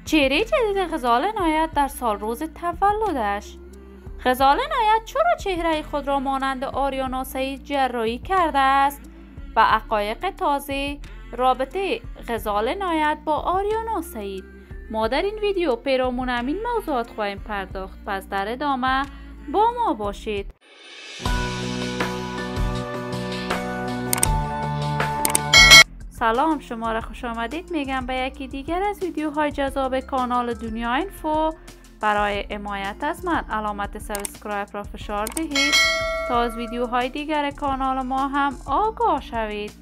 چهره جدید غزال عنایت در سالروز تولدش. غزال عنایت چرا چهره خود را مانند آریانا سعید جراحی کرده است و حقایق تازه رابطه غزال عنایت با آریانا سعید؟ ما در این ویدیو پیرامون همین موضوعات خواهیم پرداخت، پس در ادامه با ما باشید. سلام، شما را خوش آمدید میگم به یکی دیگر از ویدیوهای جذاب کانال دنیا اینفو. برای حمایت از من علامت سابسکرایب را فشار دهید تا از ویدیوهای دیگر کانال ما هم آگاه شوید.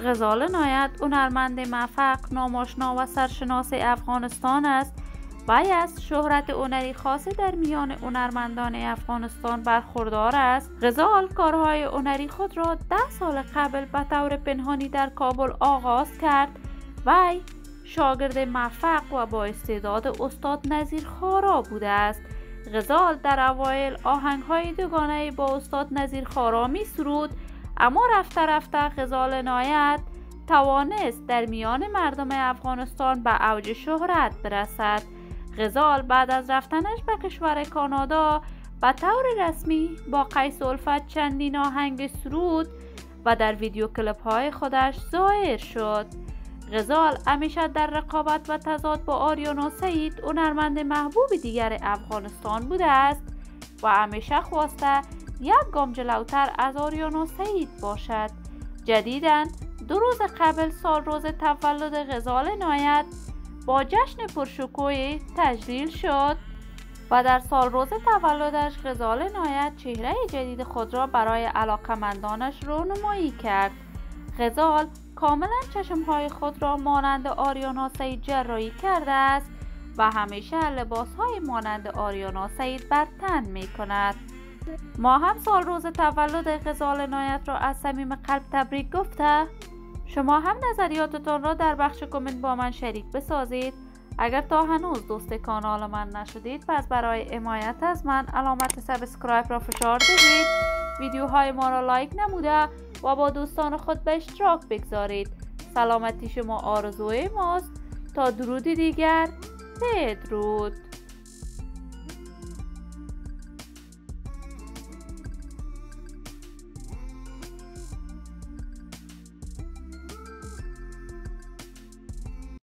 غزال عنایت هنرمند موفق، ناماشنا و سرشناس افغانستان است و از شهرت هنری خاصی در میان هنرمندان افغانستان برخوردار است. غزال کارهای هنری خود را 10 سال قبل به طور پنهانی در کابل آغاز کرد. وی شاگرد موفق و با استعداد استاد نظیر خارا بوده است. غزال در اوایل آهنگ‌های دوگانه با استاد نظیر خارا می سرود، اما رفته رفته غزال عنایت توانست در میان مردم افغانستان به اوج شهرت برسد. غزال بعد از رفتنش به کشور کانادا به طور رسمی با قیس الفت چندین آهنگ سرود و در ویدیو کلیپ های خودش ظاهر شد. غزال همیشه در رقابت و تضاد با آریانا سعید، هنرمند محبوب دیگر افغانستان بوده است و همیشه خواسته یک گام جلوتر از آریانا سعید باشد. جدیداً 2 روز قبل سالروز تولد غزال عنایت با جشن پرشکوهی تجلیل شد و در سالروز تولدش غزال عنایت چهره جدید خود را برای علاقمندانش رونمایی کرد. غزال کاملا چشمهای خود را مانند آریانا سعید جراحی کرده است و همیشه لباسهای مانند آریانا سعید بر تن می کند. ما هم سالروز تولد غزال عنایت را از صمیم قلب تبریک گفته. شما هم نظریاتتان را در بخش کامنت با من شریک بسازید. اگر تا هنوز دوست کانال من نشدید، پس برای حمایت از من علامت سابسکرایب را فشار دهید، ویدیوهای ما را لایک نموده و با دوستان خود به اشتراک بگذارید. سلامتی شما آرزوی ماست. تا درودی دیگر، بدرود.